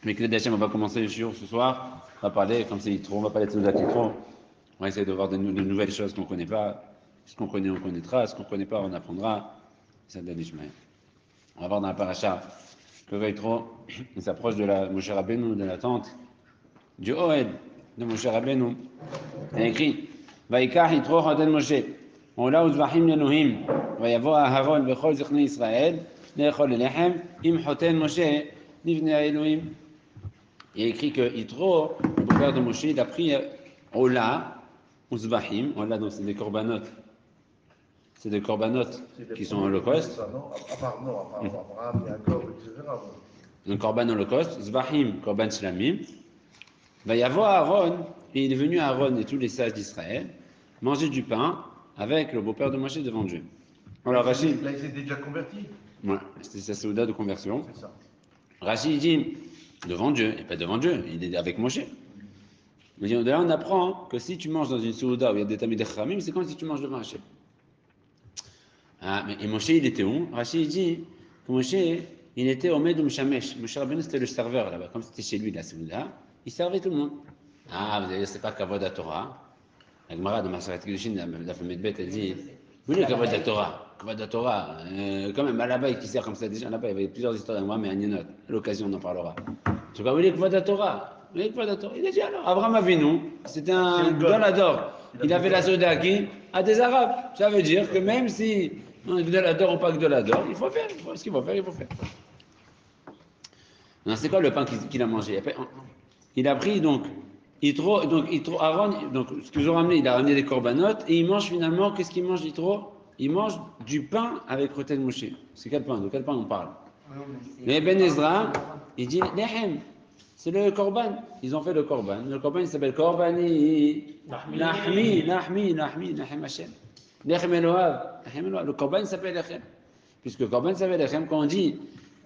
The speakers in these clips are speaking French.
Mais que on va commencer le shiur ce soir. On va parler, comme c'est Yitro, on va parler de Seudat Yitro. On va essayer de voir de nouvelles choses qu'on ne connaît pas. Ce qu'on connaît, on connaîtra. Ce qu'on ne connaît pas, on apprendra. Ça donne Ishmael. On va voir dans la paracha que Yitro, il s'approche de la Moshe Rabbeinu, de la tente du Oed de Moshe Rabbeinu. Il y a écrit Vaikach Yitro Choten Moshe. עולה וזבחים לאלוהים, ויבוא אהרון וכל זקני ישראל לאכול לחם עם חותן משה לבני האלוהים. Il y a écrit que Yitro, le beau-père de Moshe, il a pris Ola, ou Zvahim. Ola, donc c'est des corbanotes. C'est des corbanotes qui sont en holocauste. Abraham, Jacob, etc. Un korban holocauste. Zvahim, korban shlamim. Va y avoir Aaron, et il est venu Aaron et tous les sages d'Israël manger du pain avec le beau-père de Moshe devant Dieu. Alors Rachid. Là, ils étaient déjà convertis. Ouais, c'était sa souda de conversion. C'est ça. Rachid dit devant Dieu, et pas devant Dieu, il est avec Moshe. Mais de là, on apprend que si tu manges dans une souda où il y a des tamid khamim, c'est comme si tu manges devant Hachem. Ah, mais et Moshe, il était où? Rachid dit que Moshe, il était au Medum Shamesh. Moshe Rabbeinu, c'était le serveur là-bas, comme c'était chez lui la souda, il servait tout le monde. Ah, vous allez dire, c'est pas Kavod Torah. La Gemara de Maseret Kedushin, la famille de Beth, elle dit oui, le Kavod Torah. Kavod Torah, quand même, là-bas, qui sert comme ça, déjà là-bas, il y avait plusieurs histoires moi, mais à Nienot, à l'occasion, on en parlera. En tout cas, oui, le Kavod Torah. Il a dit alors, Abraham Avinu, c'était un Gdolador. Il avait la Sodaki à des Arabes. Ça veut dire que même si un Gdolador ou pas Gdolador, il faut faire. Ce qu'il faut faire, il faut faire. Non, c'est quoi le pain qu'il a mangé? Il a pris donc Aaron, donc ce qu'ils ont ramené, il a ramené des corbanotes et il mange finalement, qu'est-ce qu'il mange Yitro? Il mange du pain avec Roten Moshe. C'est quel pain? De quel pain on parle? Mais Ben Ezra, il dit Lehem, c'est le korban. Ils ont fait le korban. Le korban il s'appelle Korbani Lahmi Hashem. Lechem Elohav. Le korban il s'appelle Lechem. Puisque le korban s'appelle Lechem, quand on dit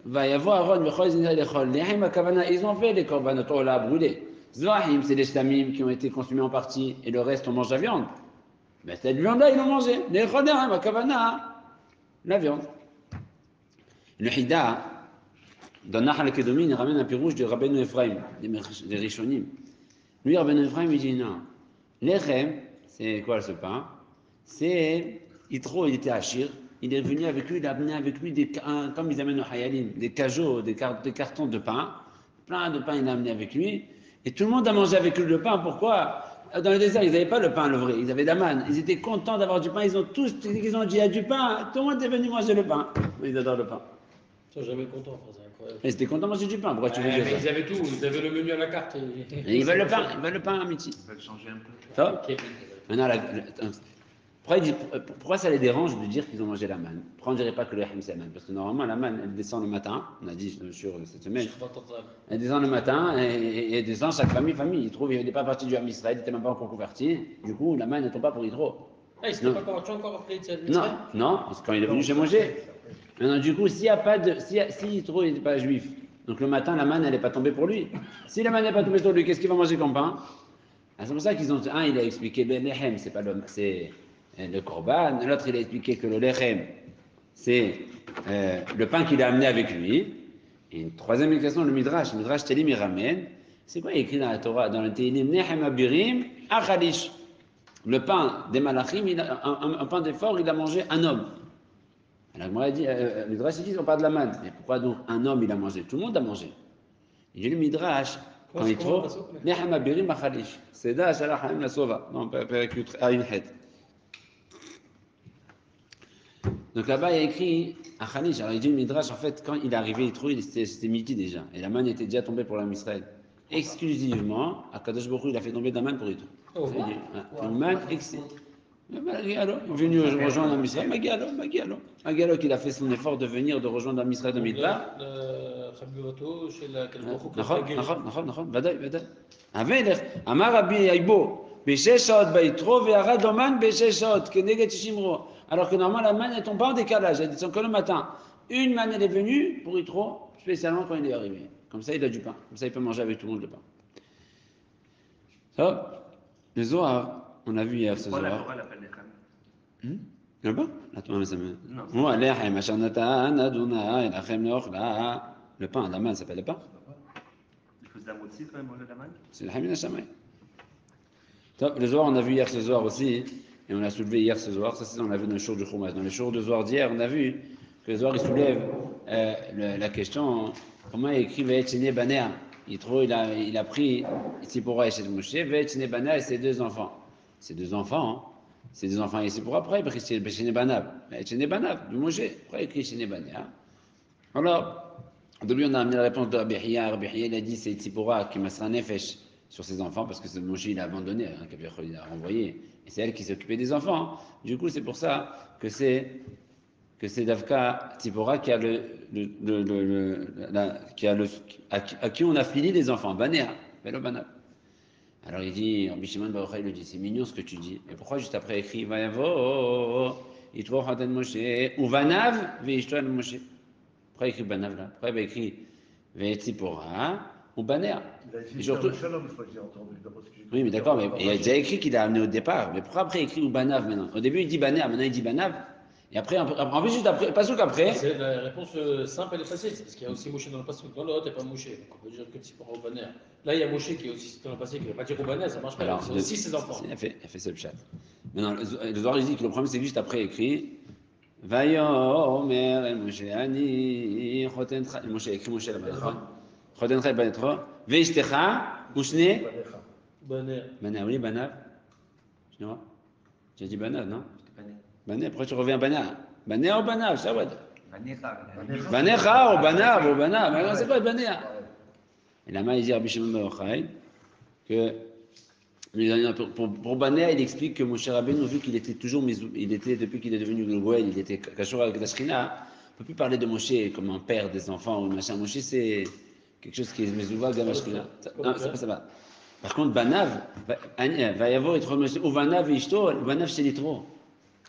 va y avoir Aaron, Lechem Akavana, ils ont fait les korbanot, on l'a brûlé. Zvahim, c'est les shlamim qui ont été consumés en partie, et le reste, on mange la viande. Mais cette viande-là, ils l'ont mangé. Les choderim, à Kavana, la viande. Le Hida, dans Nahal Kedomi, il ramène un pirouge de Rabbeinu Ephraim, des Rishonim. Lui, Rabbeinu Ephraim, il dit non. L'Echem, c'est quoi ce pain? C'est Yitro, il était à Shir. Il est venu avec lui, il a amené avec lui, comme ils amènent au Hayalim, des cajots, des cartons de pain. Plein de pain, il a amené avec lui. Et tout le monde a mangé avec lui le pain. Pourquoi? Dans le désert, ils n'avaient pas le pain, le vrai. Ils avaient d'aman. Ils étaient contents d'avoir du pain. Ils ont tous, ils ont dit, il y a du pain. Tout le monde est venu manger le pain. Ils adorent le pain. Ils sont jamais contents, c'est incroyable. Ils étaient contents de manger du pain. Pourquoi tu veux dire ça? Ils avaient tout. Ils avaient le menu à la carte. Et ils veulent le pain à midi. Ils veulent changer un peu. Ça? Maintenant, pourquoi ça les dérange de dire qu'ils ont mangé la manne? Pourquoi on ne dirait pas que le hem c'est la manne? Parce que normalement, la manne, elle descend le matin. On a dit sur cette semaine. Elle descend le matin et elle descend chaque famille. Il trouve qu'il n'était pas parti du Ham Israël, il n'était même pas encore converti. Du coup, la manne ne tombe pas pour Yitro. Ah, il s'était pas converti encore après cette Non, parce que quand il est venu chez manger. Maintenant, du coup, s'il n'y a pas de. Si Yitro n'était pas juif, donc le matin, la manne, elle n'est pas tombée pour lui. Si la manne n'est pas tombée pour lui, qu'est-ce qu'il va manger comme pain? C'est pour ça qu'ils ont. Un, il a expliqué le lechem, c'est pas le korban. L'autre, il a expliqué que le lechem, c'est le pain qu'il a amené avec lui. Et une troisième explication, le Midrash. Le Midrash Télim, il ramène. C'est quoi écrit dans la Torah, dans le Télim? Nechem abirim achalish. Le pain des malachim, un pain d'effort, il a mangé un homme. Alors, moi, le Midrash, il dit, on parle de la manne. Mais pourquoi donc un homme, il a mangé? Tout le monde a mangé. Il dit le Midrash. Quand il trouve, Nechem abirim achalish. C'est da shalachem la sova. Non, Perikut Aïnhet. Donc là-bas, il y a écrit Achanish. Alors il dit le Midrash, en fait, quand il est arrivé, il trouve, c'était midi déjà. Et la manne était déjà tombée pour l'âme Israël. Exclusivement, Akadosh Baruch Hu, il a fait tomber de la manne pour Yitro. Une manne excellente. Il est venu rejoindre l'âme Israël. Magalo, qu'il a fait son effort de venir, de rejoindre l'âme Israël de Midbar. Amar Rabbi Yaïbo. Alors que normalement la manne ne tombe pas en décalage, elle descend que le matin. Une manne elle est venue pour Yitro, spécialement quand il est arrivé. Comme ça il a du pain, comme ça il peut manger avec tout le monde le pain. Ça, le Zohar, on a vu hier ce Zohar. Pourquoi la Torah l'appelle Lechem? Là-bas? Attends, mais ça me. Non. Lechem, Ashanatan, Adonai, Lachem Leochla. Le pain, la manne s'appelle le pain. Il faisait la moitié quand même, manger la manne. C'est le Hamina Shamay. Top, le Zohar, on a vu hier ce soir aussi, et on a soulevé hier ce soir, ça c'est dans le jour du Chumash. Dans les jours de Zohar d'hier, on a vu que le Zohar il soulève la question comment il écrit Ve'etchene Banea. Il a pris Tzipora et Shet Moshe, Ve'etchene Banea et ses deux enfants. Ses deux enfants, hein. C'est des enfants et Tzipora, après il écrit Ve'etchene Banav. Ve'etchene Banav, du Moshe, après il écrit Etchene Banea. Alors, de lui on a amené la réponse de Rabbi Hiya. Rabbi Hiya il a dit c'est Tzipora qui m'a nefesh sur ses enfants, parce que c'est Moshe il a abandonné, hein, il a renvoyé, et c'est elle qui s'occupait des enfants. Hein. Du coup, c'est pour ça que c'est Davka Tzipora qui a à qui on a fini les enfants, Banéa, Velo Banav. Alors il dit, Rabbi Shimon Bar Yochai, il dit, c'est mignon ce que tu dis, mais pourquoi juste après écrit Vayavo, Yitro Hadan Moshe, ou Vanav, Veishto Moshe. Pourquoi il écrit Banav là? Pourquoi il a écrit Ve'etzipora ou Banéa? Il a écrit surtout- le shalom, je crois que j'ai entendu. D'après ce que j'ai Oui, mais compris. d'accord, mais il a déjà écrit qu'il a amené au départ. Mais pourquoi après il écrit ou Banav maintenant? Au début il dit Banéa, maintenant il dit Banav. Et après, en plus, juste après, pas sûr qu'après. C'est la réponse simple, elle est facile. C'est parce qu'il y a aussi Moshe dans le passé. Dans l'autre, il n'y a pas Moshe. Donc on peut dire que c'est pour Roubaner. Là, il y a Moshe qui est aussi dans le passé, qui ne va pas dire Roubaner, ça ne marche pas. Alors, C'est aussi ses enfants. Il a fait ce chat. Maintenant, le Zohar il dit que le problème c'est que juste après écrit Vayomer el Moshe ani chotencha. Moshe écrit Moshe là-bas. Chotencha el Banetro. Veishtecha, Ushne. Banecha. Roubaner. Banav, oui, Banav. Je ne vois. J'ai dit Banav, non? Bané. Banav, pourquoi tu reviens Banav? Banav ou Banav, Shawad? Banécha. Banecha ou Banav ou Banav. Mais non, c'est pas Banav. Ouais. Et là-bas, il dit Rabbi Shimon Bar Yochai que pour Banéa, il explique que Moshe Rabbeinu, vu qu'il était toujours, depuis qu'il est devenu le Goël, il était Kashor avec la Shrina, on ne peut plus parler de Moshe comme un père des enfants ou machin. Moshe, c'est quelque chose qui est Mezouva, Gama Shrina. Non, c'est pas ça. Par contre, Banav, va y avoir être Moshe, ou Banav et Ishto, Banav c'est Yitro.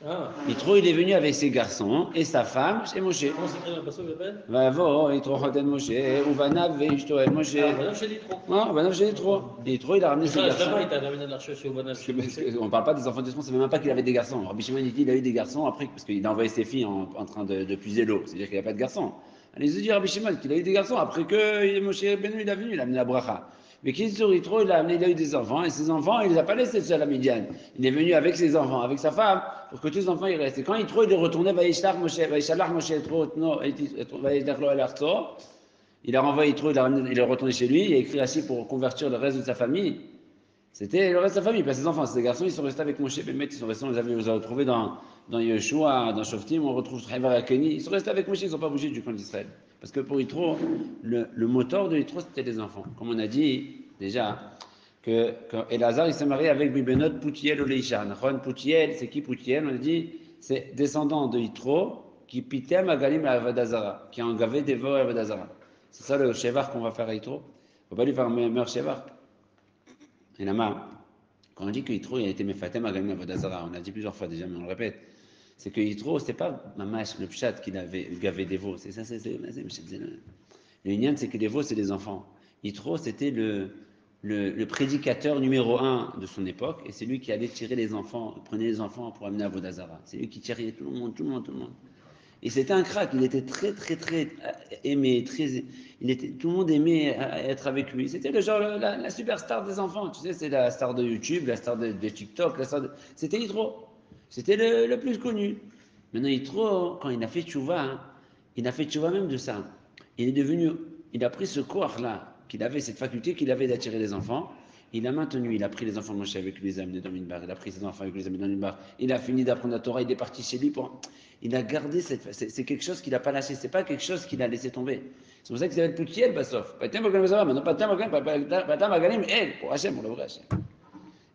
Ah, Yitro, il est venu avec ses garçons et sa femme chez Moshe. comment c'est écrit dans le passage, Bébel? Va y avoir Yitro Choten Moshe, ou Banav et Ishto et Moshe. Ah, maintenant, je t'ai dit trop. Non, Banav c'est Yitro. Yitro, il a ramené ses garçons. Là-bas, il t'a ramené de la recherche au Banal. On ne parle pas des enfants d'Espagne, on ne sait même pas qu'il avait des garçons. Rabbi Shimon dit qu'il a eu des garçons après, parce qu'il a envoyé ses filles en train de puiser l'eau, c'est-à-dire qu'il n'y a pas de garçons. Allez, ils ont dit Rabbi Shimon qu'il a eu des garçons après que Moshe Rabbeinu il est venu, il a amené la bracha. Mais qu'il sourit trop, il a eu des enfants, et ses enfants, il ne les a pas laissés seuls à Midian. Il est venu avec ses enfants, avec sa femme, pour que tous les enfants y restent. Et quand il est retourné, Vaishalach Moshe Yitro, Vaishalach Lo El Artso, il a renvoyé Yitro, il est retourné chez lui, il a écrit assis pour convertir le reste de sa famille. C'était le reste de sa famille, pas ses enfants, ses garçons, ils sont restés avec Moshe Bémet, ils sont restés, on les a retrouvés dans Yeshua, dans Shoftim, on retrouve Trevor et Akeni, ils sont restés avec Moshe, ils ne sont pas bougés du camp d'Israël. Parce que pour Yitro, le moteur de Yitro, c'était les enfants. Comme on a dit déjà, que Elazar, il s'est marié avec Bibenot Poutiel ou Leisha. Poutiel, c'est qui Poutiel? On a dit, c'est descendant de Yitro, qui pitem Agalim à Avadazara, qui a engavé des veaux à Avadazara. C'est ça le Shevar qu'on va faire à Yitro. Il ne faut pas lui faire meilleur Shevar. Et là-bas, quand on dit que Yitro il a été mefatem à Galim Avodazara, on l'a dit plusieurs fois déjà, mais on le répète, c'est que Yitro, c'est pas Mamash, le pshat qu'il avait gavé des veaux, c'est ça, le Inyan, c'est que les veaux, c'est des enfants. Yitro, c'était le prédicateur numéro 1 de son époque, et c'est lui qui allait tirer les enfants, prenait les enfants pour amener à Avodazara. C'est lui qui tirait tout le monde. Et c'était un crack, il était très aimé, tout le monde aimait être avec lui. C'était le genre, la superstar des enfants, tu sais, c'est la star de YouTube, la star de TikTok, c'était Yitro. C'était le plus connu. Maintenant, Yitro, quand il a fait tchouva, hein, il a fait tchouva même de ça. Il a pris ce corps-là, qu'il avait, cette faculté qu'il avait d'attirer les enfants, il a maintenu, il a pris les enfants de Moshe avec lui, les a amenés dans Minbar, il a pris ses enfants avec lui, les a amenés dans Minbar, il a fini d'apprendre la Torah, il est parti chez lui il a gardé c'est quelque chose qu'il n'a pas lâché, c'est pas quelque chose qu'il a laissé tomber. C'est pour ça qu'il s'appelle Poutiel, Bassof. Maintenant, Patam Agalim, pour Hachem, pour le vrai Hachem.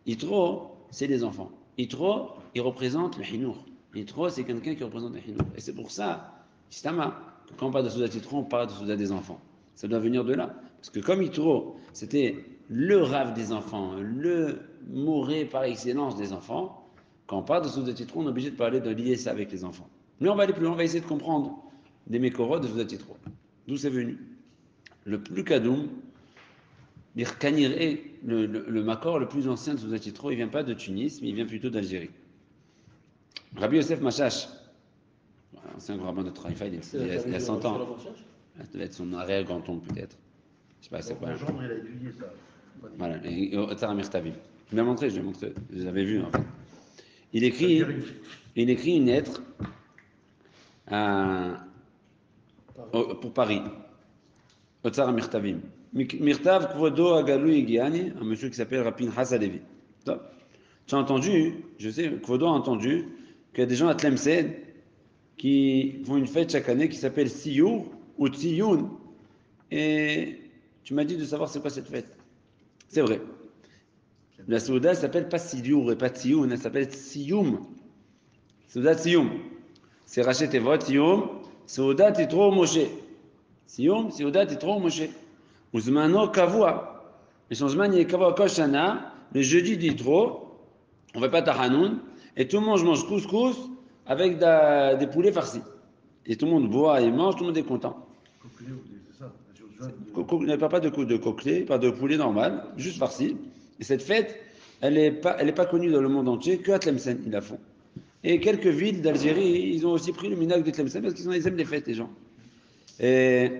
Yitro, c'est les enfants. Yitro, il représente le Hinour. Yitro, c'est quelqu'un qui représente le Hinour. Et c'est pour ça, Istama, quand on parle de Soudat Yitro, on parle de Soudat des enfants. Ça doit venir de là. Parce que comme Yitro, c'était le rave des enfants, le moré par excellence des enfants, quand on parle de Soudat Yitro, on est obligé de lier ça avec les enfants. Mais on va aller plus loin, on va essayer de comprendre des mékorot de Soudat Yitro. D'où c'est venu? Le plus kadoum, le makor le plus ancien de Soudat Yitro, il ne vient pas de Tunis, mais il vient plutôt d'Algérie. Rabbi Yosef Machash, ancien grand rabbin de Traïfa, il y a 100 ans. Ça devait être son arrière-grand-oncle peut-être. Je sais pas, c'est Donc, quoi. mon gendre, il a étudié ça. Voilà, Otsar Mirtavim. Je l'ai montré, je l'avais vu en fait. Il écrit, C'est-à-dire, il écrit une lettre à- pour Paris. Otsar Mirtavim. Mirtav Kvodo Agalou Igiani, un monsieur qui s'appelle Rapin Hassalevi. Tu as entendu, je sais, Kvodo a entendu qu'il y a des gens à Tlemcen qui font une fête chaque année qui s'appelle Siyour ou Tsiyoun. Et tu m'as dit de savoir c'est quoi cette fête. C'est vrai. La Souda elle s'appelle pas Siyour et pas Tsiyoun, elle s'appelle Tsiyoum. Souda Tsiyoum. C'est Rachet Evot, Tsiyoum. Souda Titro Moshe. Tsiyoum, Souda Titro Moshe. Uzmano Kavua. Et son Zman est Kavua Koshana, le jeudi d'Itro, on ne fait pas Tahanoun, et tout le monde mange couscous avec des poulets farcis. Et tout le monde boit et mange, tout le monde est content. coquelet, c'est ça. Il n'y a pas de coquelet, pas de poulet normal, juste farci. Et cette fête, elle n'est pas connue dans le monde entier, que à Tlemcen, ils la font. Et quelques villes d'Algérie, ils ont aussi pris le minag de Tlemcen parce qu'ils aiment les fêtes, les gens. Et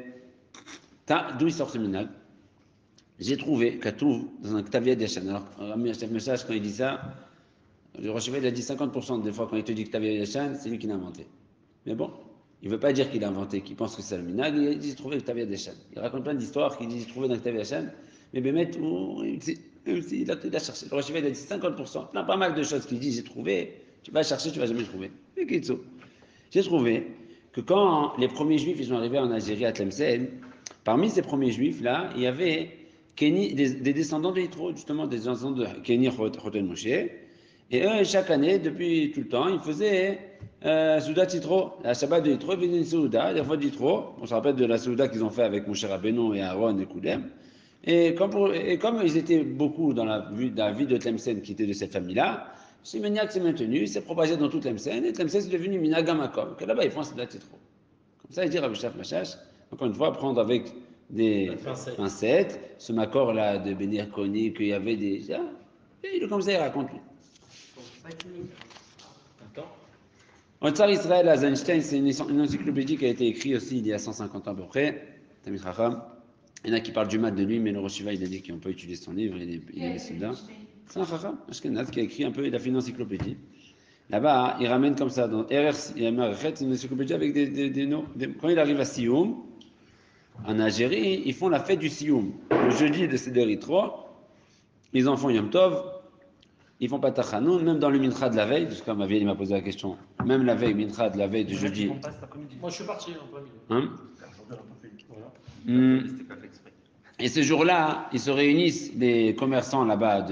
d'où il sort ce minag? J'ai trouvé Katoub dans un Ktavia Yashan. Alors, Rami Hachef Message, quand il dit ça, le Rosh Hashanah, il a dit 50% des fois quand il te dit Ktavia Yashan, c'est lui qui l'a inventé. Mais bon, il ne veut pas dire qu'il a inventé, qu'il pense que c'est le minag, il dit j'ai trouvé le Ktavia Yashan. Il raconte plein d'histoires qu'il dit j'ai trouvé dans le Ktavia Yashan, mais Bémet, il a cherché. Le Rosh Hashanah, il a dit 50%. Il y a pas mal de choses qu'il dit j'ai trouvé, tu vas chercher, tu ne vas jamais le trouver. Et Kitso. J'ai trouvé que quand les premiers juifs ils sont arrivés en Algérie à Tlemcen, parmi ces premiers juifs-là, il y avait des descendants de Yitro, justement des descendants de Kenny Choten Moshe. Et eux, chaque année, depuis tout le temps, ils faisaient Souda Yitro. La Shabbat de Yitro, ils faisaient une Souda, des fois d'Yitro. On se rappelle de la Souda qu'ils ont fait avec Moshe Rabbeinu et Aaron et Koulem. Et comme ils étaient beaucoup dans la vie de Tlemcen qui était de cette famille-là, ce maniaque s'est maintenu, s'est propagé dans toute Tlemcen, et Tlemcen c'est devenu Minagamakom, que là-bas ils font Souda Yitro. Comme ça, il dit Rabbi Shaf Machash, encore une fois, prendre avec des pincettes, ce macor-là de Benir Koni, qu'il y avait déjà, et il est comme ça, il raconte lui. Otsar Israël à Einstein, c'est une encyclopédie qui a été écrite aussi il y a 150 ans à peu près, Tamit Racham. Il y en a qui parlent du mal de lui, mais le Rosh Hashiva, il a dit qu'on peut utiliser son livre, il est Souda. C'est un Racham, Ashkenaz, qui a écrit un peu, il a fait une encyclopédie. Là-bas, il ramène comme ça, dans RRC, il y a une encyclopédie avec des noms. Quand il arrive à Sioum, en Algérie, ils font la fête du Sioum. Le jeudi de Seder Yitro, ils en font Yom Tov, ils font pas Tachanoun, même dans le Mincha de la veille, parce que ma vieille m'a posé la question, même la veille, Mincha de la veille du jeudi. Moi, je suis parti en plein milieu. Hein? Voilà. C'était pas fait exprès. Et ce jour-là, ils se réunissent, les commerçants là-bas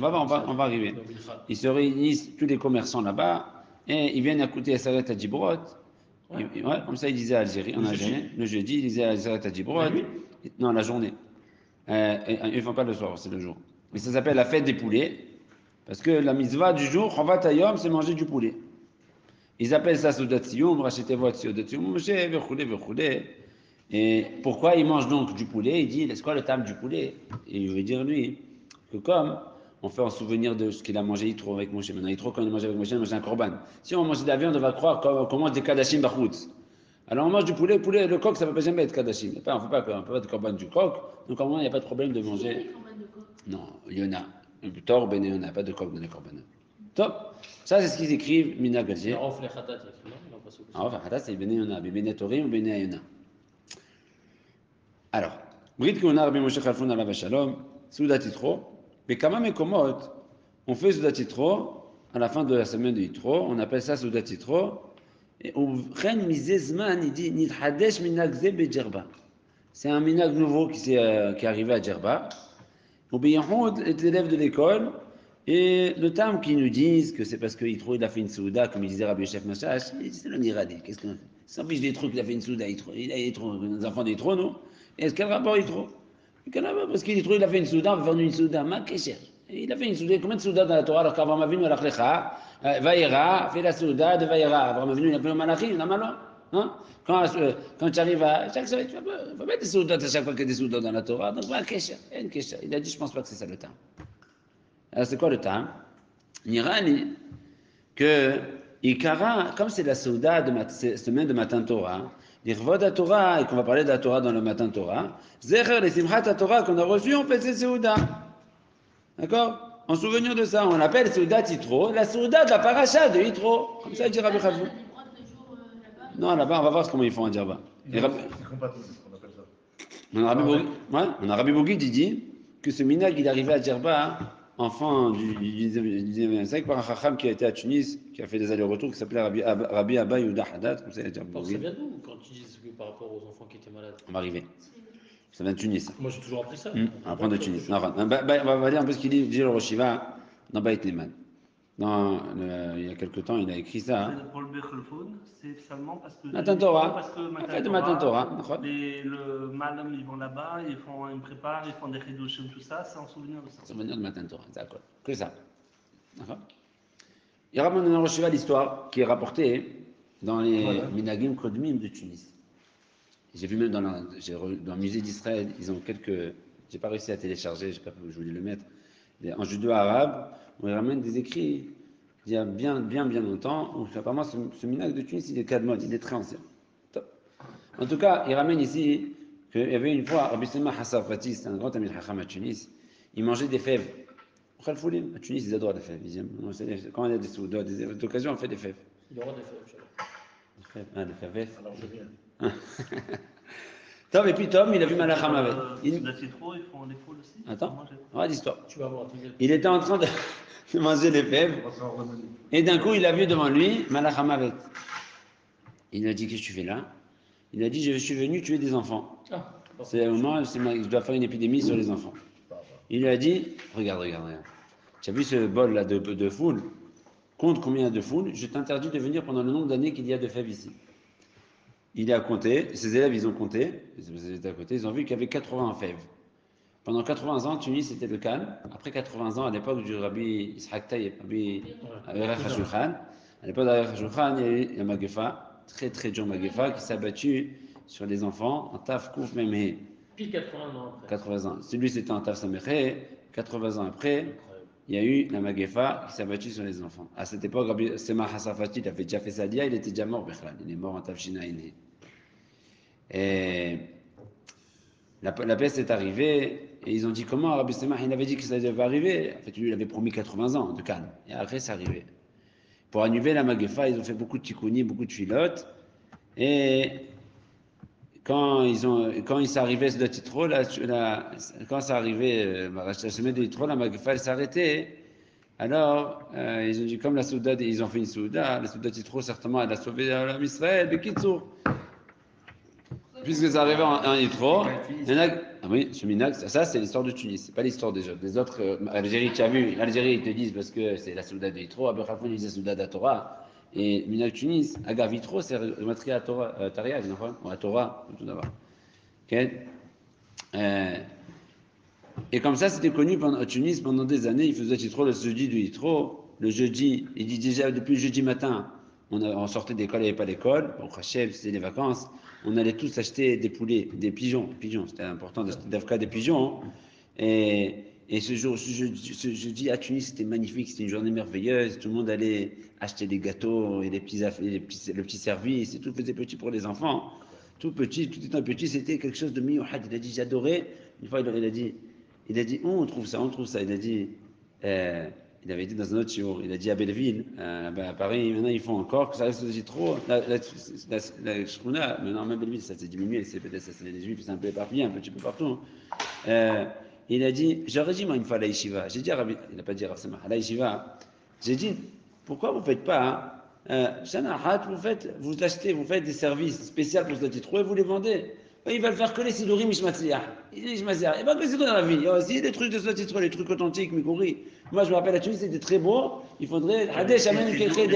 on va arriver. Ils se réunissent, tous les commerçants là-bas, et ils viennent écouter à Sarat Adjibrot. Ouais, comme ça, ils disaient à Algérie, en Algérie. Le jeudi, ils disaient à Sarat Adjibrot. Non, la journée. Ils ne font pas le soir, c'est le jour. Mais ça s'appelle la fête des poulets, parce que la mitzvah du jour, Chovat Hayom, c'est manger du poulet. Ils appellent ça Soudat Sioum, Rachetevot Soudat Sioum, Moshe, Vechoulé, Vechoulé. Et pourquoi il mange donc du poulet? Il dit, c'est quoi le terme du poulet? Et il veut dire, lui, que comme on fait en souvenir de ce qu'il a mangé Yitro avec Moshe. Maintenant, Yitro, quand il a mangé avec Moshe, il a mangé un korban. Si on mange de la viande, on va croire qu'on mange des kadashim bachoutz. Alors on mange du poulet, le coq, ça ne peut jamais être kadashim. On ne fait pas de korban du coq, donc au moins, il n'y a pas de problème de manger. Non, il y en a. Tor, ben, il n'y en a pas de coq dans les korbanot. Top. Ça, c'est ce qu'ils écrivent, Mina Gadji. Off les khatat, il Off les khatat, c'est Bene Yona, Bene Torim ou Bene Ayona. Alors, Brit Kuna Rabbi Moshe Khalfoun Alav Shalom, Soudat Yitro, mais quand même, on fait Soudat Yitro à la fin de la semaine de Yitro, on appelle ça Soudat Yitro, et au Ren Mizezman, il dit Nidhadesh Minag Zebe Djerba. C'est un minag nouveau qui est arrivé à Djerba. Au Beyahoud, les élèves de l'école, et le terme qu'ils nous disent que c'est parce que Yitro il a fait une Souda, comme il disait Rabbi Chef Machash, c'est le Niradi. Qu'est-ce qu'on fait? S'en fiche des trucs, il a fait une Souda, Yitro. Il a Yitro, les enfants d'Yitro, non? Est-ce quel rapport Yitro? Parce qu'il il a fait une Souda, on va faire une Souda, ma kécher. Il a fait une Souda, combien de Souda dans la Torah, alors qu'Avram Avinu a l'Achlecha, Vaïra, fait la Souda de Vaïra. Avram Avinu, il a fait le Malachim, il a malo. Hein? Quand tu arrives à chaque semaine, tu vas mettre des Soudas à chaque fois qu'il y a des Soudas dans la Torah, donc ma kécher, il y a une kécher. Il a dit, je pense pas que c'est ça le temps. Alors c'est quoi le temps? Nirani que Ikara, comme c'est la Souda de semaine de Matan Torah, l'Irvod à Torah, et qu'on va parler de la Torah dans le matin Torah. Zecher les Simchat Torah qu'on a reçu, on fait cette Seuda. D'accord? En souvenir de ça, on l'appelle Seuda Yitro, la Seuda de la paracha de Yitro. Comme ça, dit Rabbi Chavou. Non, là-bas, on va voir comment ils font à Djerba. C'est compatible, on appelle ça. On a Rabbi Bougui qui dit que ce minag, il est arrivé à Djerba, enfant du 19e siècle, par un chacham qui a été à Tunis, qui a fait des allers-retours, qui s'appelait Rabbi Abba Yehuda Haddad, comme ça il a dit Rabbi Alors, ça Bougui. vient d'où quand tu dis que par rapport aux enfants qui étaient malades? On va arriver. Ça vient de Tunis. Moi, j'ai toujours appris ça. On va prendre de Tunis. Non, on va dire un peu ce qu'il dit le Roshiva dans Beit Liman. Il y a quelque temps, il a écrit ça. Hein. Pour le Bechelfon, c'est seulement parce que. Matan Torah. Parce que En fait, de Matan Torah. Le Malam, ils vont là-bas, ils me préparent, ils font des Chidushim, tout ça, c'est en souvenir de ça. Souvenir de Matan Torah, d'accord. Que ça. D'accord. Il ramène dans le Roshiva l'histoire qui est rapportée dans les Minagim Kodmim de Tunis. J'ai vu même dans le musée d'Israël, ils ont quelques. J'ai pas réussi à télécharger, je voulais le mettre. En judéo-arabe, on ramène des écrits il y a bien longtemps, où apparemment ce minag de Tunis, il est kadmon, il est très ancien. Top. En tout cas, il ramène ici qu'il y avait une fois, Rabbi Sema Hassafati, c'est un grand ami de Hacham à Tunis, il mangeait des fèves. À Tunis, ils adorent les fèves. Quand il y a des soudas, des occasions, on fait des fèves. Il y aura des fèves. Des fèves, des fèves. Alors je viens. Tom, et puis Tom, il a vu Malacham avec. La citron, ils font les foules aussi. Attends, on va l'histoire. Tu vas voir. Il était en train de manger les fèves, et d'un coup, il a vu devant lui Malacham avec. Il a dit, qu'est-ce que tu fais là? Il a dit, je suis venu tuer des enfants. C'est le moment, je dois faire une épidémie sur les enfants. Il lui a dit, regarde. Tu as vu ce bol là de foule? Compte combien il y a de foule. Je t'interdis de venir pendant le nombre d'années qu'il y a de fèves ici. Il a compté, ses élèves ils ont compté, ils étaient à côté, ils ont vu qu'il y avait 80 fèves. Pendant 80 ans, Tunis était le calme. Après 80 ans, à l'époque du Rabbi Ishaq Tayyib, Rabbi Aref HaShulchan, à l'époque d'Aref HaShulchan, il y a eu la Magefa, très dure Magefa, qui s'est abattue sur les enfants en Taf Kouf Memhe. Pile 80 ans après. 80 ans. Celui c'était en Taf Sameche, 80 ans après, il y a eu la Magefa qui s'est abattue sur les enfants. À cette époque, Rabbi Sema Hassafati, il avait déjà fait sa dia, il était déjà mort, il est mort en Taf Shinaïne. Et la peste est arrivée, et ils ont dit comment Rabbi Sema, il avait dit que ça devait arriver. En fait, lui, il avait promis 80 ans de calme. Et après, c'est arrivé. Pour annuler la Magefa, ils ont fait beaucoup de tikkunis, beaucoup de filotes. Et quand il s'est arrivé ce Yitro, quand ça arrivait, la semaine de Yitro, la Magefa, elle s'est arrêtée. Alors, ils ont dit, comme la Souda, ils ont fait une Souda, la Souda Yitro, certainement, elle a sauvé l'homme Israël, Bekitsour. Puisque ça arrivait en Yitro, oui, ce minag, ça c'est l'histoire de Tunis, c'est pas l'histoire des autres. Algérie, tu as vu, l'Algérie, ils te disent parce que c'est la Souda de Yitro, Abou Khalfoun, ils disent la Souda de la Torah. Et minag Tunis, Agav Yitro, c'est rematri à Torah, Tariag, ou à Torah, tout d'abord. Et comme ça, c'était connu à Tunis pendant des années. Ils faisaient Yitro le jeudi du Yitro. Le jeudi, il dit déjà depuis le jeudi matin, on sortait d'école, il n'y avait pas d'école. Bon, Hachem, c'était les vacances. On allait tous acheter des poulets, des pigeons. C'était important d'acheter des pigeons. Et ce jeudi à Tunis, c'était magnifique. C'était une journée merveilleuse. Tout le monde allait acheter des gâteaux et le petit service. Et tout faisait petit pour les enfants. Tout étant petit, c'était quelque chose de miouhad. Il a dit, j'adorais. Une fois, il a dit, on trouve ça. Il a dit, il avait été dans un autre show, il a dit à Belleville, à Paris, maintenant ils font encore, que ça reste aussi trop. La Shkuna, maintenant même Belleville, ça s'est diminué, c'est les Juifs, c'est un peu éparpillé, un petit peu partout. Il a dit, j'aurais dit moi une fois à la Yeshiva, j'ai dit à Rabbi, il n'a pas dit à Rav Samach, à la Yeshiva, j'ai dit, pourquoi vous ne faites pas, vous achetez, vous faites des services spéciaux pour ce titre et vous les vendez. Ils veulent faire que les sidourim ishmatzliach. Et pas que c'est dans la vie. Il y a aussi des trucs de ce titre, les trucs authentiques, mais compris. Moi, je me rappelle à Tunis, c'était très beau. Il faudrait. Hadesh amène quelque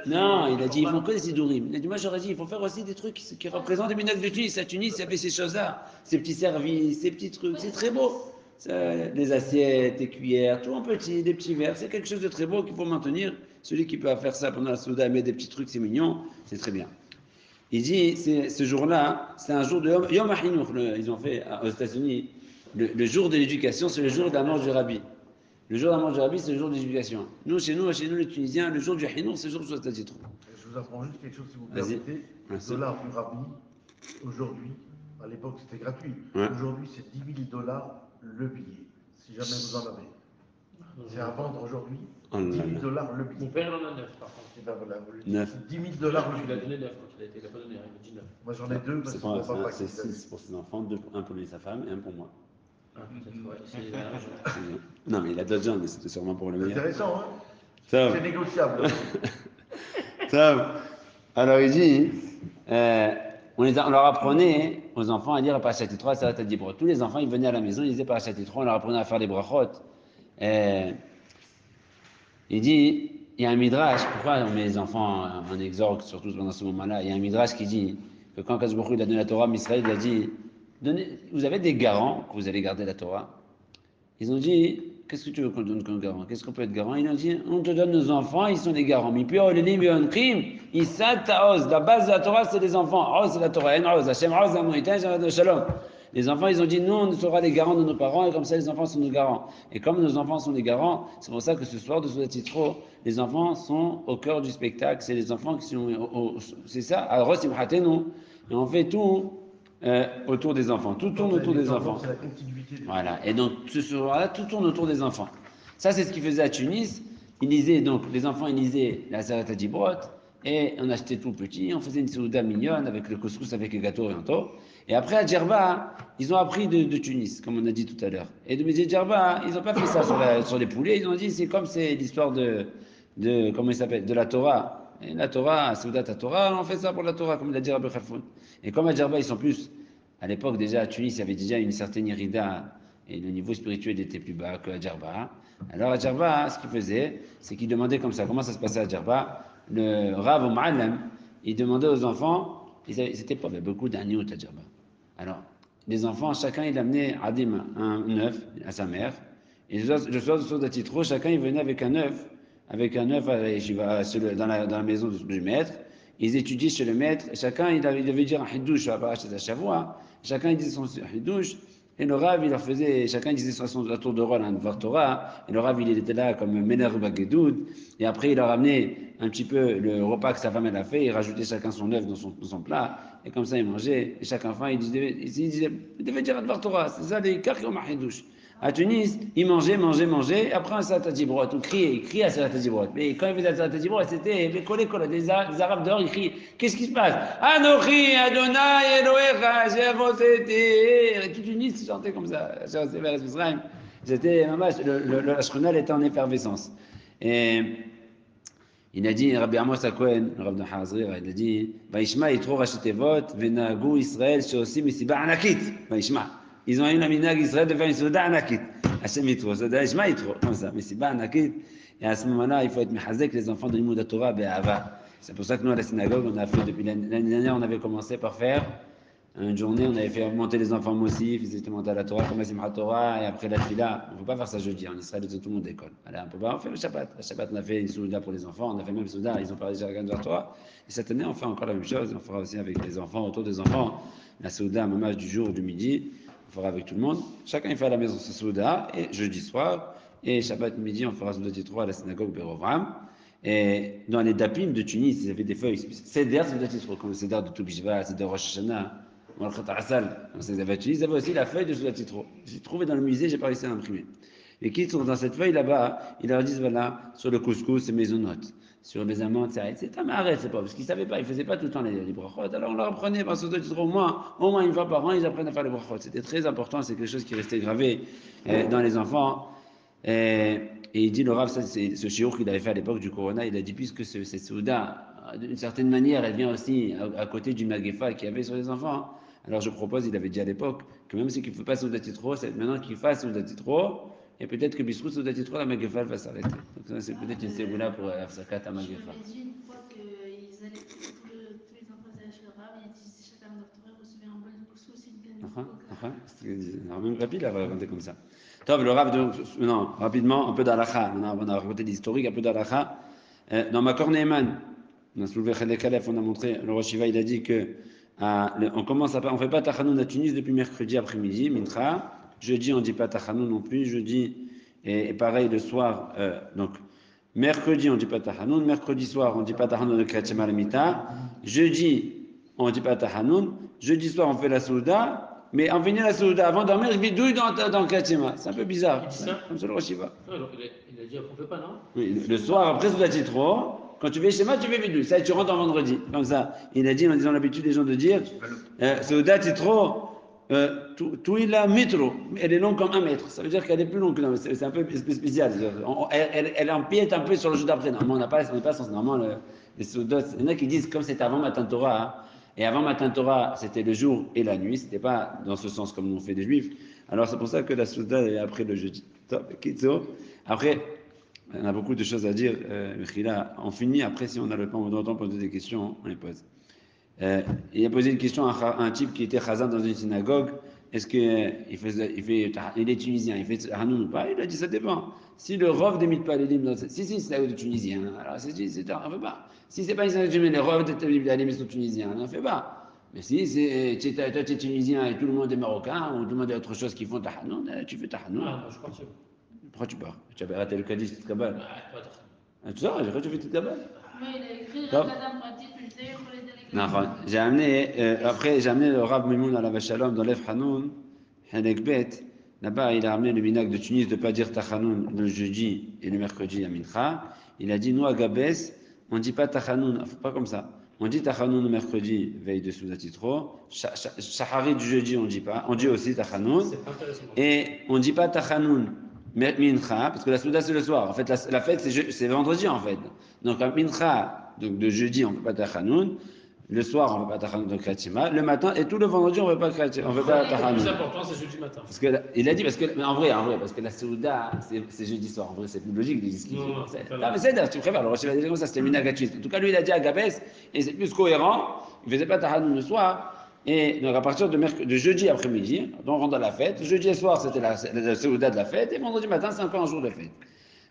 Non, il a dit, ils font que des sidourim. Il a dit, moi, j'aurais dit, il faut faire aussi des trucs qui représentent des minutes de Tunis. À Tunis, il y avait ces choses-là, ces petits services, ces petits trucs. C'est très beau. Les assiettes, les cuillères, tout en petit, des petits verres. C'est quelque chose de très beau qu'il faut maintenir. Celui qui peut faire ça pendant la souda, mettre des petits trucs, c'est mignon, c'est très bien. Il dit, ce jour-là, c'est un jour de Yom HaChinouch, ils ont fait aux États-Unis, le jour de l'éducation, c'est le jour de la mort du rabbi. Le jour d'Amon Rabbi, c'est le jour d'éducation. Nous, chez nous, les Tunisiens, le jour du Hinour, c'est le jour de Soudat Yitro. Je vous apprends juste quelque chose, si vous Vas-y. permettez. Le Merci. dollar du Rabbi, aujourd'hui, à l'époque c'était gratuit. Ouais. Aujourd'hui, c'est 10 000 dollars le billet, si jamais vous en avez. C'est à vendre aujourd'hui, Oh là 10 000 là. dollars le Mon billet. père, il en a 9 par contre. Et ben voilà, vous le dites, Neuf. c'est 10 000 dollars le Tu l'as billet. donné 9 quand il a été, il n'a pas donné, il a dit 9. Moi j'en ai deux parce C'est que mon papa c'est qui les avait. 6 pour ses enfants, un pour lui et sa femme et un pour moi. Ah, peut-être, ouais, c'est l'argent. C'est bien. Non, mais il a d'autres gens, mais c'était sûrement pour le C'est meilleur. intéressant, hein. Ça, C'est négociable. ça. Alors il dit, on leur apprenait aux enfants à lire Parashat Yitro, Sarat Dibrot. Tous les enfants, ils venaient à la maison, ils disaient Parashat Yitro, on leur apprenait à faire les brachot. Il dit, il y a un midrash, pourquoi on met les enfants en exorgue, surtout pendant ce moment-là, il y a un midrash qui dit que quand Kadosh Baruch Hu, il a donné la Torah, Israël il a dit, vous avez des garants que vous allez garder la Torah. Ils ont dit, qu'est-ce que tu veux qu'on donne comme garant? Qu'est-ce qu'on peut être garant? Ils ont dit, on te donne nos enfants, ils sont des garants. La base de la Torah, c'est les enfants. C'est la Torah. Les enfants, ils ont dit, nous, on sera les garants de nos parents, et comme ça, les enfants sont nos garants. Et comme nos enfants sont des garants, c'est pour ça que ce soir de Soudat Yitro, les enfants sont au cœur du spectacle. C'est les enfants qui sont, c'est ça, à Rosim Hatenu. Et on fait tout autour des enfants. Tout tourne autour des enfants. C'est la continuité. Voilà. Et donc, ce soir-là, tout tourne autour des enfants. Ça, c'est ce qu'ils faisaient à Tunis. Ils lisaient, donc, les enfants, ils lisaient la Sarat Dibrot, et on achetait tout petit, on faisait une souda mignonne avec le couscous, avec le gâteau orientaux. Et après, à Djerba, ils ont appris de Tunis, comme on a dit tout à l'heure. Et de Djerba, ils n'ont pas fait ça sur les poulets, ils ont dit, c'est comme c'est l'histoire comment il s'appelle, de la Torah. Et la Torah, Soudat à Torah, on fait ça pour la Torah, comme l'a dit Rabbi Khalfoun. Et comme à Djerba, ils sont plus, à l'époque déjà, à Tunis, il y avait déjà une certaine irida, et le niveau spirituel était plus bas qu'à Djerba. Alors à Djerba, ce qu'ils faisaient, c'est qu'ils demandaient comme ça, comment ça se passait à Djerba. Le Rav au Ma'alam, il demandait aux enfants, c'était pas beaucoup d'agneaux à Djerba. Alors, les enfants, chacun il amenait Adim un œuf à sa mère, et le soir de Titro, chacun il venait avec un œuf à la yeshiva, dans la maison du maître. Ils étudiaient chez le maître, et chacun il devait dire un hidouche à Parashat Shavua, chacun il disait son hidouche, et le Rav il leur faisait, chacun il disait à tour de rôle un Dvar Torah, et le Rav il était là comme Mener Bagedoud, et après il leur amenait un petit peu le repas que sa femme elle a fait, il rajoutait chacun son œuf dans son plat, et comme ça il mangeait, et chaque enfant il devait dire un Dvar Torah, c'est ça les Karkiom Hidouche. À Tunis, ils mangeaient, après un Salat Dibrot, on criait à Salat Dibrot. Mais quand ils faisaient Salat Dibrot, c'était les collègues, des Arabes dehors, ils crient. Qu'est-ce qui se passe? Anochi, Adonai, Elohecha, Shevosetir. Et toute Tunis chantait comme ça. C'était, la Shkuna, elle était en effervescence. Et il a dit, Rabbi Amos Akohen, le Rabbi de Hazrir, il a dit, Vaishma Yitro Rachetevot, Venagu Israël, Sheosim Misiba Anakit. Vaishma. Ils ont eu la minag Israël de faire une souda anakit. Hachem Yitro, souda Ishma Yitro, comme ça. Mais c'est pas anakit. Et à ce moment-là, il faut être mechazek les enfants de l'Imoud Torah be'ava. C'est pour ça que nous, à la synagogue, on a fait depuis l'année dernière, on avait commencé par faire une journée, on avait fait monter les enfants Moussif, ils étaient montés à la Torah, comme la Simchat Torah, et après la Tfila. On ne peut pas faire ça jeudi, en Israël, tout le monde décolle. Alors, on peut pas, on fait le Shabbat. Le Shabbat, on a fait une souda pour les enfants, on a fait même souda, ils ont parlé déjà de la Torah. Et cette année, on fait encore la même chose, on fera aussi avec les enfants, autour des enfants, la souda, à mamage du jour, du midi. On fera avec tout le monde. Chacun il fait à la maison ce souda, et jeudi soir, et Shabbat midi, on fera souda Yitro à la synagogue Berovram. Et dans les dapim de Tunis, ils avaient des feuilles. Seder, souda Yitro, comme le Seder de Toubishva, Seder Rosh Hashanah, Malchat Asal. Ils avaient aussi la feuille de souda Yitro. J'ai trouvé dans le musée, j'ai pas réussi à l'imprimer. Et qui sont dans cette feuille là-bas, ils leur disent voilà, sur le couscous, c'est maisonnote. Sur les amandes, c'est un marais, c'est pas, parce qu'ils ne savaient pas, ils ne faisaient pas tout le temps les brachot. Alors on leur apprenait, parce que au moins une fois par an, ils apprennent à faire les brachot. C'était très important, c'est quelque chose qui restait gravé dans les enfants. Et il dit, le Rav, ça, c'est ce shiur qu'il avait fait à l'époque du Corona, il a dit, puisque cette souda, d'une certaine manière, elle vient aussi à côté du magefa qu'il y avait sur les enfants. Alors je propose, il avait dit à l'époque, que même si il ne faut pas souda Yitro, c'est maintenant qu'il fasse souda Yitro. Et peut-être que Bisrou Soudat Yitro, la Magefa va s'arrêter. Donc ça, c'est peut-être une ségoula pour Afsakat à Magefa. J'ai une fois qu'ils allaient, tous les enfants allaient chez le Rav, et chacun de leur Torah recevait un bol de couscous et une canne de coca. Alors même rapide à raconter comme ça. Top, le Rav, non, rapidement, un peu d'Alacha. On a raconté l'historique, un peu d'Alacha. Dans Makor Neeman, on a soulevé Khaled Kalef, on a montré, le Rosh Shiva, il a dit que on fait pas Tachanoun à Tunis depuis mercredi après-midi, Mintra. Jeudi, on ne dit pas Tachanoun non plus. Jeudi Et pareil le soir, donc mercredi on dit pas Tahanoun, mercredi soir on dit pas Tahanoun de Kriyat Shema Lemita, jeudi on dit pas Tahanoun, jeudi soir on fait la Souda, mais en finit la Souda avant de dormir, je bidouille dans Kriyat Shema. C'est un peu bizarre. Il dit ça Comme ça le Rosh Yeshiva. Alors, il a dit qu'on ne fait pas, non? Oui, le soir après Souda Titro, quand tu fais Shema, tu fais bidouille. Ça, tu rentres en vendredi. Comme ça. Il a dit, ils ont l'habitude les gens de dire, Souda Titro, tout il a métro, elle est longue comme 1 mètre. Ça veut dire qu'elle est plus longue que c'est un peu spécial. Elle empiète un peu sur le jour d'après. Normalement, on n'est pas censé. Normalement, les Soudot, il y en a qui disent comme c'était avant Matan Torah. Hein, et avant Matan Torah, c'était le jour et la nuit. C'était pas dans ce sens comme on fait des Juifs. Alors c'est pour ça que la Souda est après le jeudi. Après, on a beaucoup de choses à dire. On finit. Après, si on a le temps, on doit poser des questions, on les pose. Il a posé une question à un type qui était chazan dans une synagogue. Est-ce qu'il il est tunisien, il fait Hanoun ou pas? Il a dit ça dépend. Si le rov des mitpalelim, si c'est une synagogue de Tunisien, alors on ne fait pas. Si c'est pas une synagogue de Tunisien, les rov des mitpalelim sont tunisiens, on ne fait pas. Mais si toi tu es tunisien et tout le monde est marocain ou tout le monde est autre chose qui font Tahanoun, tu fais Tahanoun. Ah, moi je pars. Pourquoi tu pars? Tu avais raté le Kaddish, tu te cabales. Tu sais, j'ai cru que tu fais toute cabale. Oui, il a écrit la Kadam Pratit, puis il pour les délégués. Non, j'ai amené le Rav Mimoun à la Shalom dans l'Ef Hanoun, Hanekbet. Là-bas, il a amené le minag de Tunis de ne pas dire Tachanoun le jeudi et le mercredi à Mincha. Il a dit, nous à Gabès, on ne dit pas Tachanoun, pas comme ça. On dit Tachanoun le mercredi, veille de Souda Titro. Shahari du jeudi, on ne dit pas. On dit aussi Tachanoun. Et on ne dit pas Tachanoun Mincha, parce que la Souda c'est le soir. En fait, la fête c'est vendredi en fait. Donc à Mincha, donc de jeudi, on ne peut pas Tachanoun. Le soir, on ne peut pas Tachanoun dans Kriyat Shema. Le matin, et tout le vendredi, on ne peut pas Tachanoun. Le plus important, c'est jeudi matin. Parce que, il a dit, mais en vrai, parce que la Souda, c'est jeudi soir. En vrai, c'est plus logique de dire ce qu'il dit. Non, mais c'est tu préfères. Alors, je vais dire comme ça, c'était minagatuiste. En tout cas, lui, il a dit à Gabès, et c'est plus cohérent, il ne faisait pas Tachanoun le soir. Et donc, à partir de jeudi après-midi, donc on rentre à la fête. Jeudi soir, c'était la Souda de la fête. Et vendredi matin, c'est encore un jour de fête.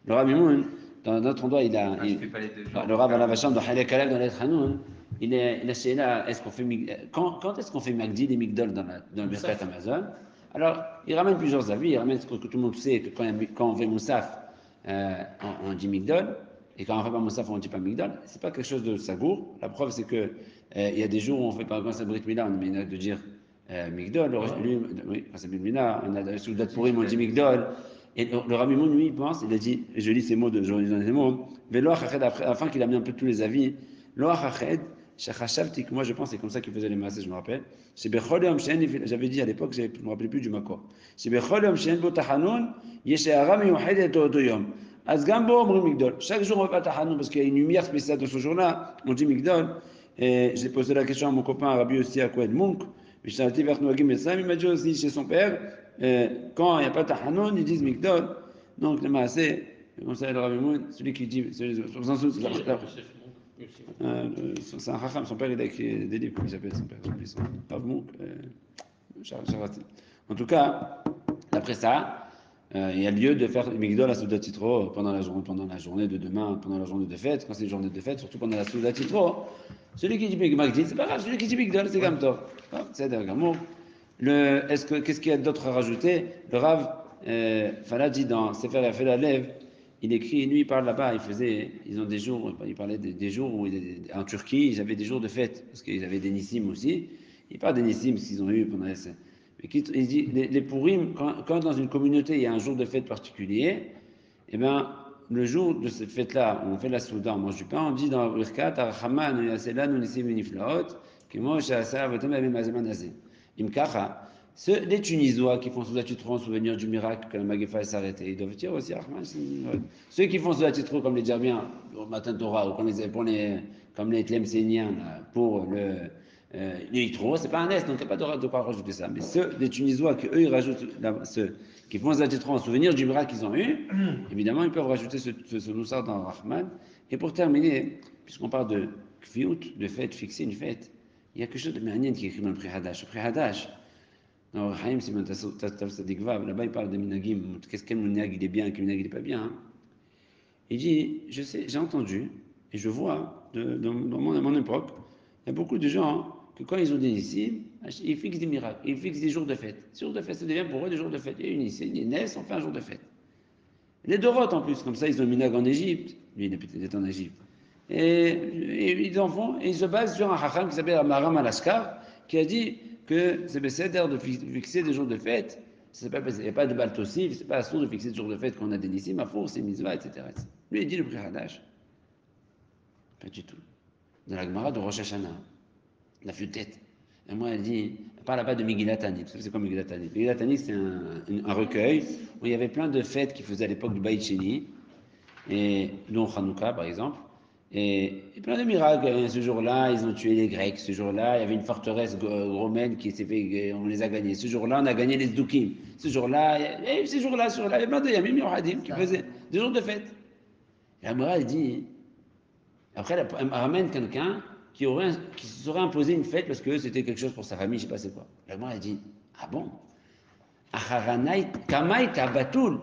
Le Rav Mimoun, dans notre endroit, le Rav Alavacham, dans Halek Kalev, dans l'Et Hanoun, il a chez là, quand est-ce qu'on fait Magdi et Migdol dans le Birkat Amazon? Alors, il ramène plusieurs avis. Il ramène ce que tout le monde sait, que quand on fait Moussaf, on dit Migdol, et quand on ne fait pas Moussaf, on ne dit pas Migdol. Ce n'est pas quelque chose de sagour. La preuve, c'est que il y a des jours où on fait par exemple Brit Mila, on a de dire Migdol. Oui, quand c'est Brit Mila, on a le Soudat Pourim, on dit Migdol. Et le Rabbi Moun, lui, il pense, il a dit, et je lis ces mots, mais Loach Ached, après, à la fin qu'il a mis un peu tous les avis, Loach Ached, que moi je pense, c'est comme ça qu'il faisait les masses, je me rappelle. J'avais dit à l'époque, je ne me rappelais plus du Makor. Chaque jour on ne va pas Tahanoun parce qu'il y a une lumière spéciale de ce jour-là, on dit Migdol. Et j'ai posé la question à mon copain Rabbi aussi à Koued Mounk. Il m'a dit aussi chez son père, quand il n'y a pas Tahanoun, ils disent Migdol. Donc le Maasé, comme ça le Rabbi Moun, celui qui dit, c'est un Chacham, son père il a écrit des livres, comment il s'appelle son père, Rabbi Mounk, en tout cas, d'après ça, il y a lieu de faire Migdol à Souda Titro pendant la journée de demain, pendant la journée de fête, quand c'est une journée de fête, surtout pendant la Souda Titro. Celui qui dit Magdi, c'est pas grave, celui qui dit Migdol, c'est comme toi. C'est d'accord. Qu'est-ce qu'il y a d'autre à rajouter? Le Rav Fala dit dans Sefer Yafel Alev, il écrit, lui il parle là-bas, ils ont des jours, il parlait des jours où en Turquie, ils avaient des jours de fête, parce qu'ils avaient des Nissim aussi. Il parle des Nissim, ce qu'ils ont eu pendant les... Mais il dit, les Pourim, quand dans une communauté il y a un jour de fête particulier, eh bien, le jour de cette fête-là, où on fait la Souda, on mange du pain, on dit dans Birkat, Archaman, Yaselanu, Nissim, Niflaot, Kimo, Shasa, Vatam, Mazeman, Azé. Imkacha, les Tunisois qui font Souda Titro en souvenir du miracle que la Magefa s'est arrêtée, ils doivent dire aussi Archaman. Ceux qui font Souda Titro comme les Djerbiens, au matin Torah, ou comme les Tlemcéniens, pour le Yitro, c'est pas un est, donc il n'y a pas de quoi rajouter ça. Mais ceux des Tunisois, qu'eux ils rajoutent, ceux qui font Souda Titro en souvenir du miracle qu'ils ont eu, évidemment ils peuvent rajouter ce Noussar dans Rahman. Et pour terminer, puisqu'on parle de Kfiout, de fête, fixer une fête, il y a quelque chose de Méhanien qui est écrit dans le Prihadash. Le Prihadash, dans Haïm Simon Tasadigvav, là-bas il parle de Minagim, qu'est-ce qu'un Minag il est bien, qu'un Minag il n'est pas bien. Il dit, j'ai entendu, et je vois, dans mon époque, il y a beaucoup de gens que quand ils ont des Nissim, ils fixent des miracles, ils fixent des jours de fête. Ces jours de fête, ça devient pour eux des jours de fête. Il y a une Nissim, ils naissent, on fait un jour de fête. Les Dorotes en plus, comme ça, ils ont minag en Égypte. Lui, il était en Égypte. Et ils en font, et ils se basent sur un Chacham qui s'appelle Amaram Alaskar, qui a dit que c'est bécéder de fixer des jours de fête. Il n'y a pas de baltosif, c'est pas assourd de fixer des jours de fête qu'on a des nissim, à four, c'est mitzvah, etc. Lui, il dit le Pri Hadash. Pas du tout. Dans la Gemara de Rosh Hashanah, la tête. Et moi, elle dit, elle parle pas de Megillat Tanit. Vous savez, c'est quoi Megillat Tanit? Megillat Tanit, c'est un recueil où il y avait plein de fêtes qui faisaient à l'époque du Baït Sheni, et dont Hanouka, par exemple. Et plein de miracles. Ce jour-là, ils ont tué les Grecs. Ce jour-là, il y avait une forteresse romaine qui s'est fait, on les a gagnés. Ce jour-là, on a gagné les Zdoukim. Ce jour-là, il y avait plein de Yamim Yohadim qui faisaient des jours de fête. Et la morale dit, après, elle ramène quelqu'un qui se serait imposé une fête parce que c'était quelque chose pour sa famille, je ne sais pas c'est quoi. La morale dit, ah bon? Kamaïta Batul,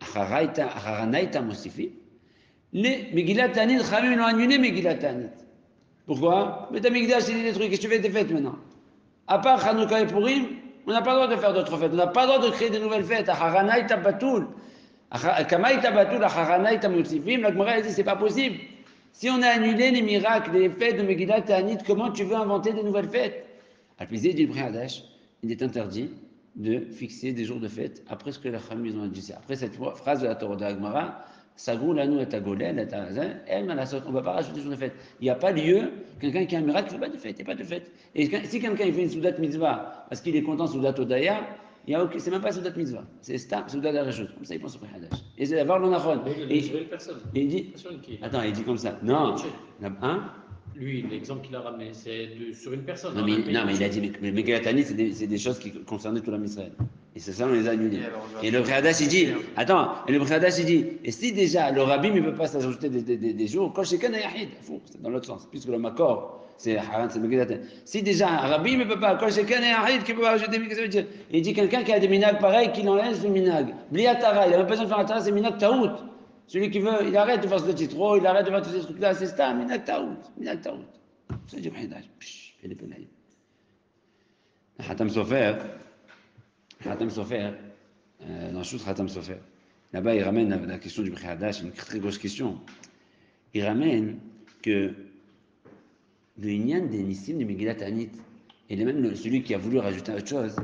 Acharanaïta Mosifi. Les Megillat Tanit, Khamim l'ont annulé Megillat Tanit. Pourquoi? Mais Tamikdash, c'est des trucs, qu'est-ce que tu fais des fêtes maintenant? À part Hanouka et Purim, on n'a pas le droit de faire d'autres fêtes, on n'a pas le droit de créer de nouvelles fêtes. Acharanaïta Batul, Kamaïta Batul, Acharanaïta Mosifim, la Gemara dit, c'est pas possible. Si on a annulé les miracles, les fêtes de Megillat Tanit, comment tu veux inventer de nouvelles fêtes? Al-Pizé dit le Pri Hadash, il est interdit de fixer des jours de fête après ce que les Khamim ont dit. Après cette phrase de la Torah de la Gemara, Sagou, Lanou et Agolel, on ne va pas rajouter des jours de fête. Il n'y a pas lieu, quelqu'un qui a un miracle, il ne fait pas de fête, il n'y a pas de fête. Et si quelqu'un il fait une Soudat Mitzvah parce qu'il est content Soudat Odaya, c'est même pas Soudat Mitzvah, c'est Soudat Arashut. Comme ça, il pense au Pri Hadash. Et c'est d'avoir l'onachon. Et il dit, attends, il dit comme ça, non, hein? Lui, l'exemple qu'il a ramené, c'est sur une personne. Non, mais il a dit, mais Megillat Tanit, c'est des choses qui concernaient tout l'homme Israël. Et c'est ça, on les a annulés. Et le Pri Hadash, il dit, et si déjà le rabbi ne peut pas s'ajouter des jours, quand c'est Yahid, c'est dans l'autre sens, puisque le Makor, c'est Haran, c'est Megillat Tanit. Si déjà un rabbi ne peut pas, quand c'est Yahid, qui peut pas ajouter, qu'est-ce que ça veut dire? Il dit quelqu'un qui a des minags pareils, qu'il enlève ce minag. Bliatara, il n'a même pas besoin de faire un tara, c'est minag taout. Celui qui veut, il arrête de faire ce titro, il arrête de faire tous ces trucs-là, c'est ça, minag taout. Ça dit Pri Hadash, il est pénal. Hatam Sofer, dans Chut Hatam Sofer, là-bas il ramène la question du Pri Hadash, une très grosse question. Il ramène que le Inyan des Nissim de Megillat Tanit, et même celui qui a voulu rajouter autre chose,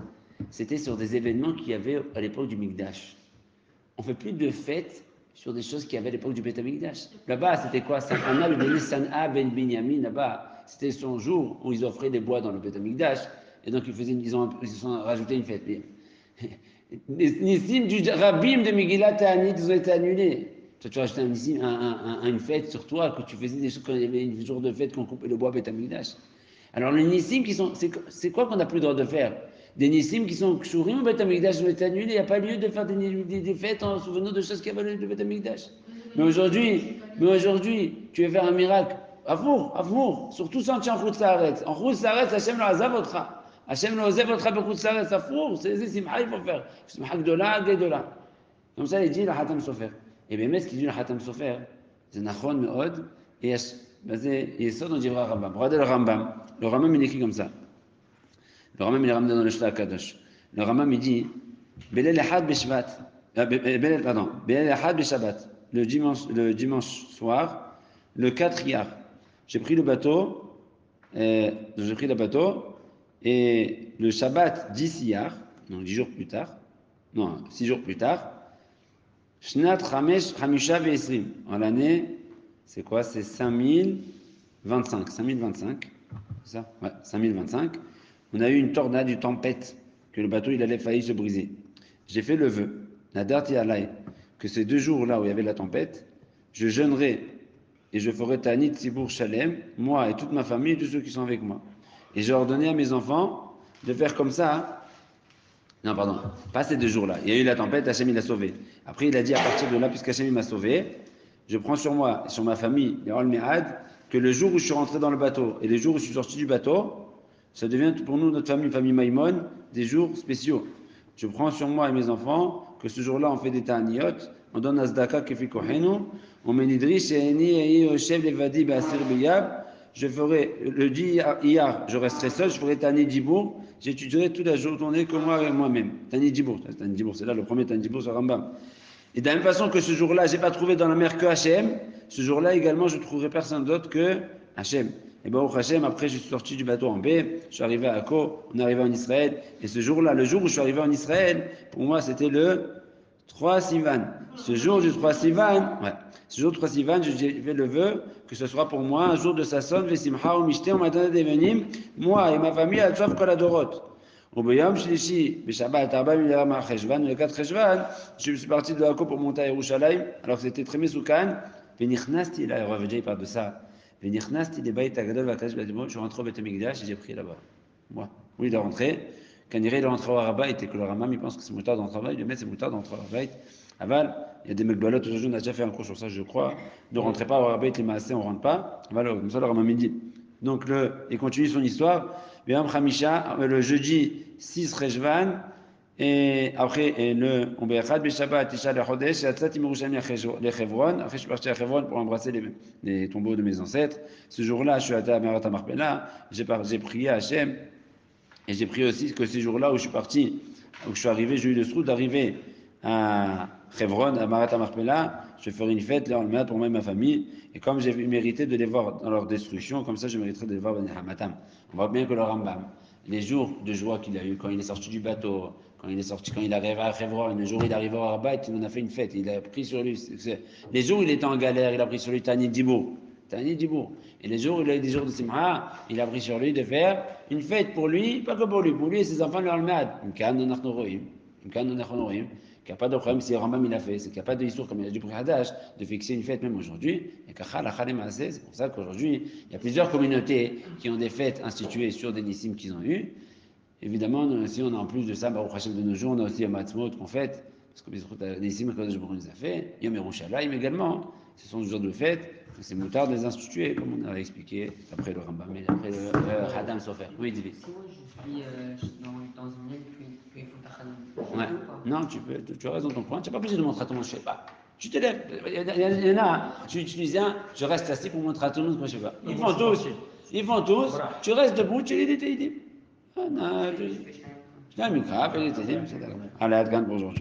c'était sur des événements qu'il y avait à l'époque du Mikdash. On ne fait plus de fêtes sur des choses qu'il y avait à l'époque du Beth Amikdash. Là-bas, c'était quoi? San'a ben Binyamin, là-bas, c'était son jour où ils offraient des bois dans le Beth Amikdash, et donc ils ont rajouté une fête. Les nissim du rabbim de Megillat Ta'anit, ils ont été annulés. Toi, tu as rajouté une fête sur toi, que tu faisais des choses quand il y avait un jour de fête qu'on coupait le bois Beth Amikdash. Alors les nissim qui sont, c'est quoi qu'on n'a plus le droit de faire? Des nissim qui sont kshurim au Beth Amikdash ont été annulés. Il n'y a pas lieu de faire des fêtes en souvenant de choses qui avaient le Beth Amikdash. Mais aujourd'hui, tu veux faire un miracle. Afour, surtout sans tu es en Chutz La'aretz. En Chutz La'aretz, Hashem lo azav otra. Hashem lo azav otra b'Chutz La'aretz. Afour, c'est simcha, il faut faire. Simcha gdola. Comme ça, il dit le Hatam Sofer. Et bien, ce qu'il dit le Hatam Sofer, c'est nachon me'od, et c'est Yesod on dira Rambam. Regardez le Rambam. Le Rambam, il écrit comme ça. Le Rambam, il est ramené dans le Shla Kadosh. Le Rambam, il dit Belel Echad B'Shvat. Belel Echad B'Shabbat. Le dimanche soir, le 4 Iyar. J'ai pris le bateau, et le Shabbat 10 Iyar, donc 6 jours plus tard, Shnat Chamesh Chamisha Ve'esrim. En l'année, c'est quoi? C'est 5025. C'est ça? Ouais, 5025. On a eu une tornade, une tempête, que le bateau il allait faillir se briser. J'ai fait le vœu, Nadarti Alay, que ces 2 jours-là où il y avait la tempête, je jeûnerai et je ferai Tanit Tzibour Shalem, moi et toute ma famille et tous ceux qui sont avec moi. Et j'ai ordonné à mes enfants de faire comme ça. Non, pardon, pas ces 2 jours-là. Il y a eu la tempête, Hachem il a sauvé. Après il a dit à partir de là, puisqu'Hachem m'a sauvé, je prends sur moi et sur ma famille, les Ol Me'ad, que le jour où je suis rentré dans le bateau et les jours où je suis sorti du bateau, ça devient pour nous, notre famille Maïmon, des jours spéciaux. Je prends sur moi et mes enfants que ce jour-là, on fait des ta'aniyot, on donne Azdaka kefi kohenu, on menidri she'eni yoshev levadi be'asir b'yab. Je ferai, le dit hier, je resterai seul, je ferai Tani Djibour, j'étudierai toute la journée que moi et moi-même. Tani Djibour, c'est là le premier Tani Djibour sur Rambam. Et de la même façon que ce jour-là, je n'ai pas trouvé dans la mer que Hachem, ce jour-là également, je ne trouverai personne d'autre que Hachem. Et Baruch Hachem, après, je suis sorti du bateau en B, je suis arrivé à Akko, on est arrivé en Israël. Et ce jour-là, le jour où je suis arrivé en Israël, pour moi, c'était le 3 Sivan. Ce jour du 3 Sivan, ce jour du 3 Sivan, je fais le vœu que ce soit pour moi un jour de Sasson, Vesimcha, ou Mishte, ou Matana Devanim, moi et ma famille, à Tsof Koladorot. Au Bayam Shlishi, Beshabbat, Arba, Milarama, Cheshvan, le 4 Cheshvan, je suis parti de Akko pour monter à Yerushalayim, alors que c'était très mesoukan. Venichnasti, là, Rav Jay parle de ça. Venichnasti, les Bayt Agadol, Vakash, Badimo, je suis rentré au Beth Amikdash et j'ai pris là-bas. Moi. Oui, il est rentré. Quand il est rentré au Rabat, et que le Ramam, il pense que c'est moutard dans le travail, il met ses moutards dans le travail. Aval, il y a des Mekbalot, aujourd'hui, on a déjà fait un cours sur ça, je crois. Ne rentrez pas au Rabat, les Maasé, on ne rentre pas. Aval, comme ça, le Ramam, il dit. Donc, il continue son histoire. Béam Khamisha, le jeudi 6 Rejvan, et après, on Béchad, Beshabbat, Tisha, le Chodesh, et Atzat, Imerushalmi, les Chevron. Après, je suis parti à Chevron pour embrasser les tombeaux de mes ancêtres. Ce jour-là, je suis allé à Merat Marpella, j'ai prié à Hachem, et j'ai prié aussi que ces jours-là où je suis parti, où je suis arrivé, j'ai eu le sroud d'arriver à Chevron, à Marat Marpella, je ferai une fête là en le pour moi et ma famille, et comme j'ai mérité de les voir dans leur destruction, comme ça je mériterai de les voir dans Hamatam. On voit bien que le Rambam, les jours de joie qu'il a eu quand il est sorti du bateau, quand il arrive à Chevron, le jour où il arrive à Rabat, il en a fait une fête, il a pris sur lui, les jours où il était en galère, il a pris sur lui Tani Dibour. Et les jours où il a eu des jours de Simha, il a pris sur lui de faire une fête pour lui, pas que pour lui et ses enfants, le Almad. Qu'il n'y a pas de problème si le Rambam il a fait, c'est qu'il n'y a pas de histoire comme il a dit pour Hadash, de fixer une fête même aujourd'hui. Et c'est pour ça qu'aujourd'hui, il y a plusieurs communautés qui ont des fêtes instituées sur des nissim qu'ils ont eues. Évidemment, si on a en plus de ça, Baruch Hashem de nos jours, on a aussi Yom Ha'atzmaut qu'on fête, parce que les nissim que Kodesh Baruch nous a fait, Yom Yerushalayim également, ce sont des jours de fête. C'est moutard de les instituer, comme on a expliqué, après le Rambam et après le Hadam Sofer. Oui, dis-le. Si moi je suis dans une ville, puis il faut ta Ouais. Non, tu restes dans ton coin, tu n'as pas besoin de montrer à tout le monde, je ne sais pas. Tu te lèves, il y en a, tu dis, je reste assis pour montrer à tout le monde, moi je ne sais pas. Ils font tous, voilà. Tu restes debout, tu les détailles. Ah non, je suis un micro, allez, Adgan pour aujourd'hui.